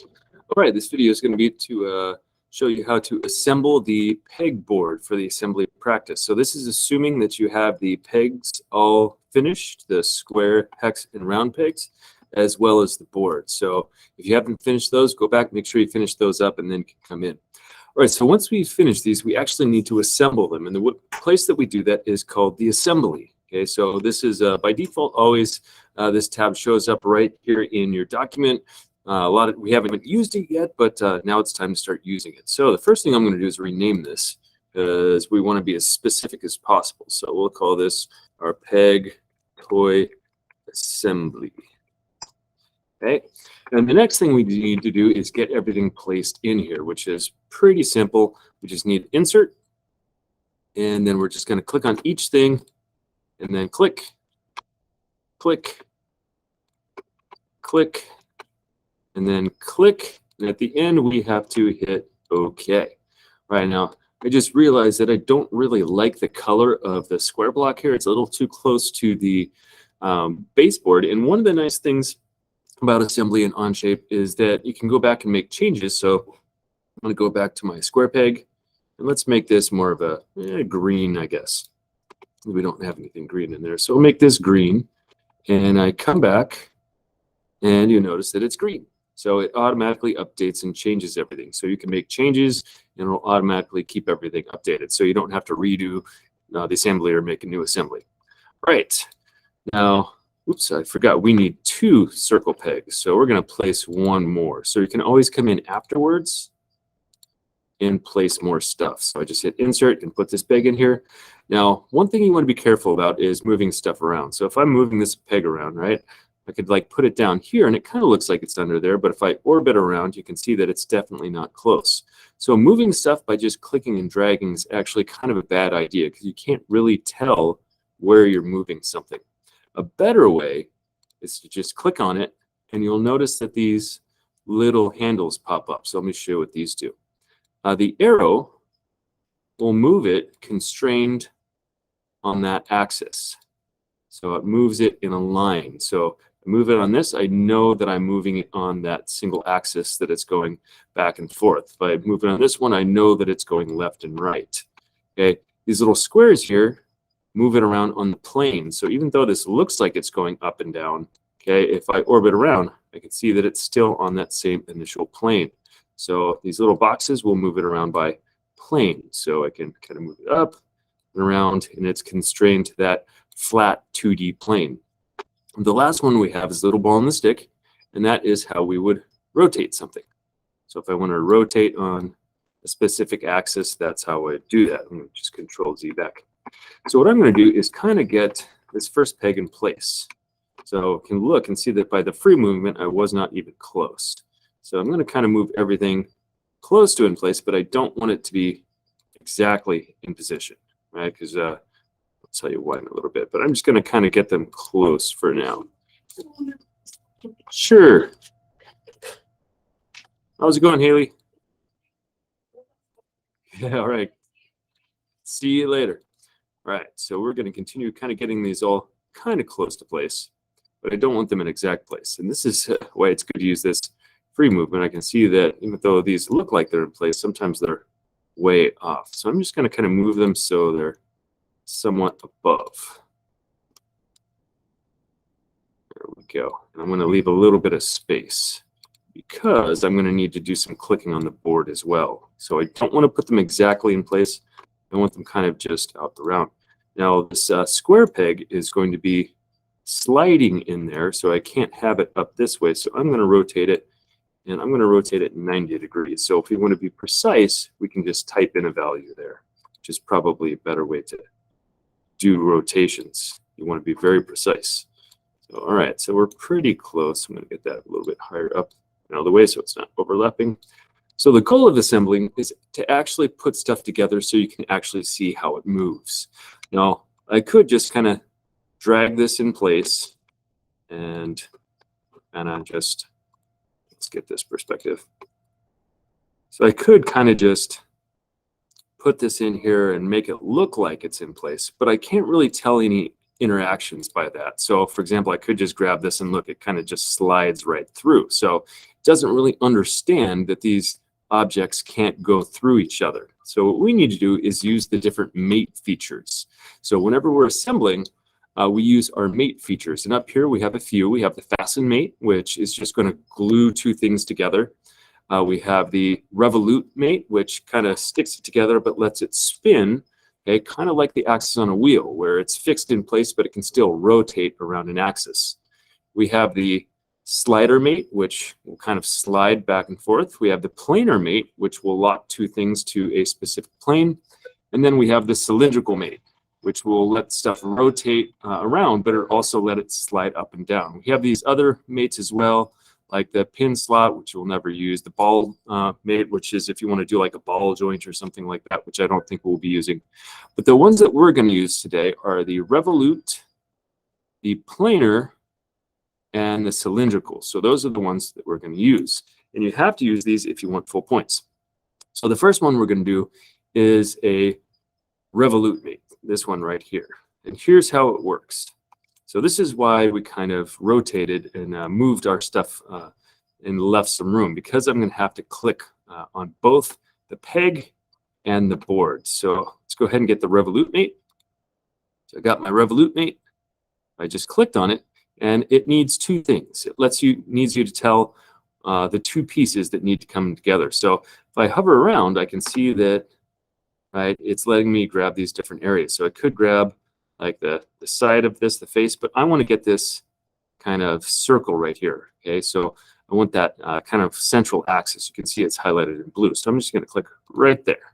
All right, this video is going to be to show you how to assemble the pegboard for the assembly practice. So this is assuming that you have the pegs all finished, the square, hex, and round pegs, as well as the board. So if you haven't finished those, go back, make sure you finish those up, and then come in. All right, so once we finish these, we actually need to assemble them. And the place that we do that is called the assembly. Okay, so this is by default always this tab shows up right here in your document. We haven't used it yet, but now it's time to start using it. So the first thing I'm going to do is rename this because we want to be as specific as possible. So we'll call this our peg toy assembly. Okay, and the next thing we need to do is get everything placed in here, which is pretty simple. We just need insert, and then we're just going to click on each thing, and then click, click, click, and then click. And at the end, we have to hit OK. Right now, I just realized that I don't really like the color of the square block here. It's a little too close to the baseboard. And one of the nice things about assembly and OnShape is that you can go back and make changes. So I'm going to go back to my square peg, and let's make this more of a green, I guess. We don't have anything green in there. So we'll make this green, and I come back, and you notice that it's green. So it automatically updates and changes everything. So you can make changes, and it'll automatically keep everything updated. So you don't have to redo the assembly or make a new assembly. Right. Now, oops, I forgot. We need 2 circle pegs. So we're going to place 1 more. So you can always come in afterwards and place more stuff. So I just hit insert and put this peg in here. Now, one thing you want to be careful about is moving stuff around. So if I'm moving this peg around, right, I could like put it down here and it kind of looks like it's under there, but if I orbit around, you can see that it's definitely not close. So moving stuff by just clicking and dragging is actually kind of a bad idea because you can't really tell where you're moving something. A better way is to just click on it, and you'll notice that these little handles pop up. So let me show you what these do. The arrow will move it constrained on that axis. So it moves it in a line. So I move it on this, I know that I'm moving it on that single axis that it's going back and forth. If I move it on this one, I know that it's going left and right. Okay, these little squares here move it around on the plane. So even though this looks like it's going up and down, okay, if I orbit around, I can see that it's still on that same initial plane. So these little boxes will move it around by plane. So I can kind of move it up and around, and it's constrained to that flat 2D plane. The last one we have is a little ball and the stick, and that is how we would rotate something. So if I want to rotate on a specific axis, that's how I do that. I'm going to just Control Z back. So what I'm going to do is kind of get this first peg in place. So I can look and see that by the free movement, I was not even close. So I'm going to kind of move everything close to in place, but I don't want it to be exactly in position, right? Because I'll tell you why in a little bit, but I'm just going to kind of get them close for now. Sure. How's it going, Haley? Yeah, all right. See you later. All right, so we're going to continue kind of getting these all kind of close to place, but I don't want them in exact place. And this is why it's good to use this free movement. I can see that even though these look like they're in place, sometimes they're way off. So I'm just going to kind of move them so they're somewhat above. There we go. And I'm going to leave a little bit of space because I'm going to need to do some clicking on the board as well. So I don't want to put them exactly in place. I want them kind of just out around. Now this square peg is going to be sliding in there, so I can't have it up this way. So I'm going to rotate it, and I'm going to rotate it 90 degrees. So if we want to be precise, we can just type in a value there, which is probably a better way to do rotations. You want to be very precise. So, all right, so we're pretty close. I'm going to get that a little bit higher up and out of the way so it's not overlapping. So the goal of assembling is to actually put stuff together so you can actually see how it moves. Now, I could just kind of drag this in place and just, let's get this perspective. So I could kind of just put this in here and make it look like it's in place, but I can't really tell any interactions by that. So for example, I could just grab this and look, it kind of just slides right through. So doesn't really understand that these objects can't go through each other. So what we need to do is use the different mate features. So whenever we're assembling, we use our mate features. And up here we have a few. We have the fasten mate, which is just going to glue two things together. We have the revolute mate, which kind of sticks it together but lets it spin, okay, kind of like the axis on a wheel, where it's fixed in place but it can still rotate around an axis. We have the slider mate, which will kind of slide back and forth. We have the planar mate, which will lock two things to a specific plane. And then we have the cylindrical mate, which will let stuff rotate around, but also let it slide up and down. We have these other mates as well, like the pin slot, which you'll never use, the ball mate, which is if you want to do like a ball joint or something like that, which I don't think we'll be using. But the ones that we're going to use today are the revolute, the planar, and the cylindrical. So those are the ones that we're going to use. And you have to use these if you want full points. So the first one we're going to do is a revolute mate, this one right here. And here's how it works. So this is why we kind of rotated and moved our stuff and left some room, because I'm going to have to click on both the peg and the board. So let's go ahead and get the revolute mate. So I got my revolute mate. I just clicked on it. And it needs two things. It needs you to tell the two pieces that need to come together. So if I hover around, I can see that, right, it's letting me grab these different areas. So I could grab like the side of this, the face, but I want to get this kind of circle right here. Okay, so I want that kind of central axis. You can see it's highlighted in blue. So I'm just going to click right there.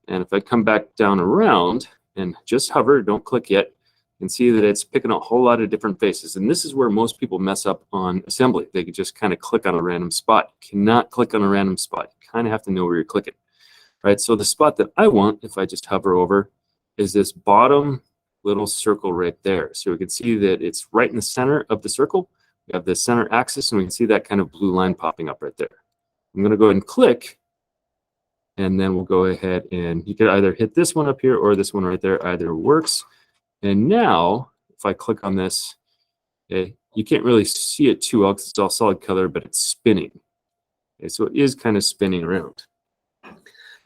And if I come back down around and just hover, don't click yet, you can see that it's picking a whole lot of different faces. And this is where most people mess up on assembly. They could just kind of click on a random spot. You cannot click on a random spot. You kind of have to know where you're clicking. Right, so the spot that I want, if I just hover over, is this bottom little circle right there. So we can see that it's right in the center of the circle. We have the center axis, and we can see that kind of blue line popping up right there. I'm going to go ahead and click, and then we'll go ahead and you could either hit this one up here or this one right there. Either works. And now, if I click on this, okay, you can't really see it too well because it's all solid color, but it's spinning. Okay, so it is kind of spinning around.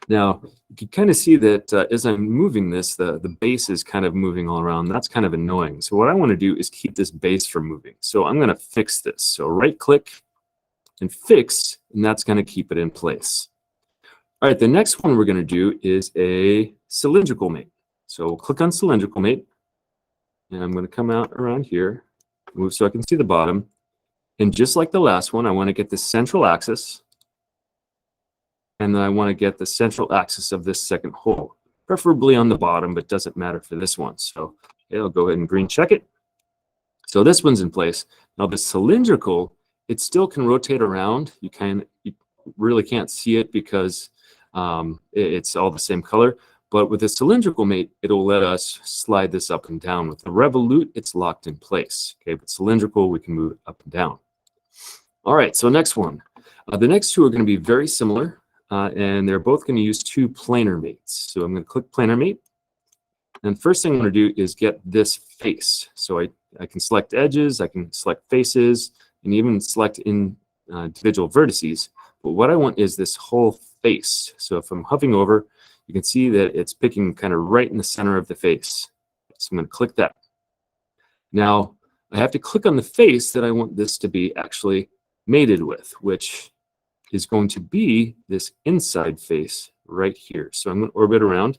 Now, you can kind of see that as I'm moving this, the base is kind of moving all around. That's kind of annoying. So what I want to do is keep this base from moving. So I'm going to fix this. So right-click and fix, and that's going to keep it in place. All right, the next one we're going to do is a cylindrical mate. So we'll click on cylindrical mate. And I'm going to come out around here, move so I can see the bottom. And just like the last one, I want to get the central axis. And then I want to get the central axis of this second hole, preferably on the bottom, but doesn't matter for this one. So okay, I'll go ahead and green check it. So this one's in place. Now the cylindrical, it still can rotate around. You really can't see it because it's all the same color. But with a cylindrical mate, it'll let us slide this up and down. With the revolute, it's locked in place. Okay, but cylindrical, we can move it up and down. All right, so next one. The next two are going to be very similar, and they're both going to use two planar mates. So I'm going to click planar mate. And first thing I'm going to do is get this face. So I can select edges, I can select faces, and even select individual vertices. But what I want is this whole face. So if I'm hovering over, you can see that it's picking kind of right in the center of the face. So I'm going to click that. Now, I have to click on the face that I want this to be actually mated with, which is going to be this inside face right here. So I'm going to orbit around,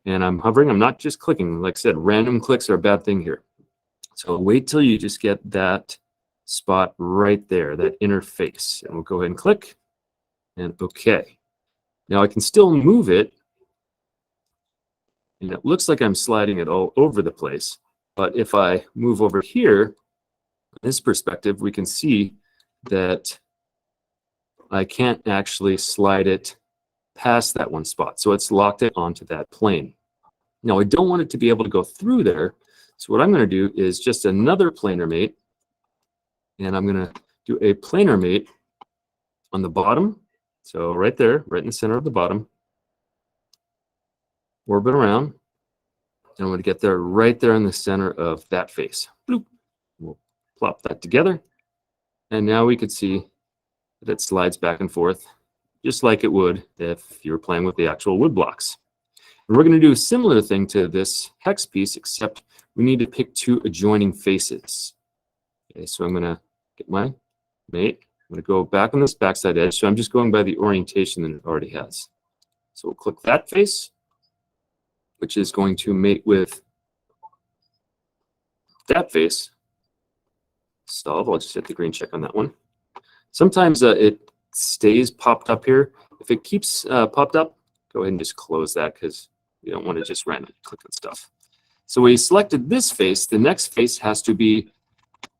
and I'm hovering. I'm not just clicking. Like I said, random clicks are a bad thing here. So wait till you just get that spot right there, that inner face. And we'll go ahead and click, and OK. Now I can still move it. And it looks like I'm sliding it all over the place. But if I move over here, this perspective, we can see that I can't actually slide it past that one spot. So it's locked it onto that plane. Now, I don't want it to be able to go through there. So what I'm going to do is just another planar mate. And I'm going to do a planar mate on the bottom. So right there, right in the center of the bottom. Orbit around, and I'm going to get there right there in the center of that face. Bloop. We'll plop that together, and now we can see that slides back and forth, just like it would if you were playing with the actual wood blocks. And we're going to do a similar thing to this hex piece, except we need to pick two adjoining faces. Okay, so I'm going to get my mate. I'm going to go back on this backside edge. So I'm just going by the orientation that it already has. So we'll click that face, which is going to mate with that face. Solve. I'll just hit the green check on that one. Sometimes it stays popped up here. If it keeps popped up, go ahead and just close that because you don't want to just randomly click on stuff. So we selected this face. The next face has to be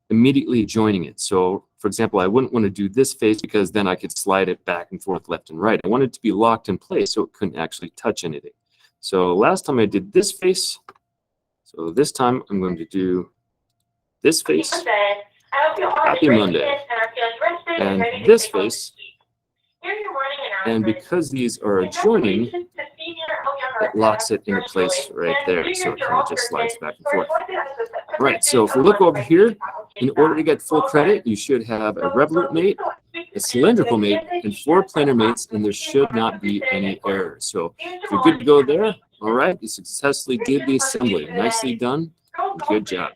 immediately joining it. So for example, I wouldn't want to do this face because then I could slide it back and forth left and right. I want it to be locked in place so it couldn't actually touch anything. So last time I did this face. So this time I'm going to do this face. Happy Monday. And this face. And because these are adjoining, it locks it into place right there. So it kind of just slides back and forth. All right, so if we look over here, in order to get full credit, you should have a revolute mate, a cylindrical mate, and 4 planar mates, and there should not be any errors. So if you're good to go there, all right, you successfully did the assembly. Nicely done. Good job.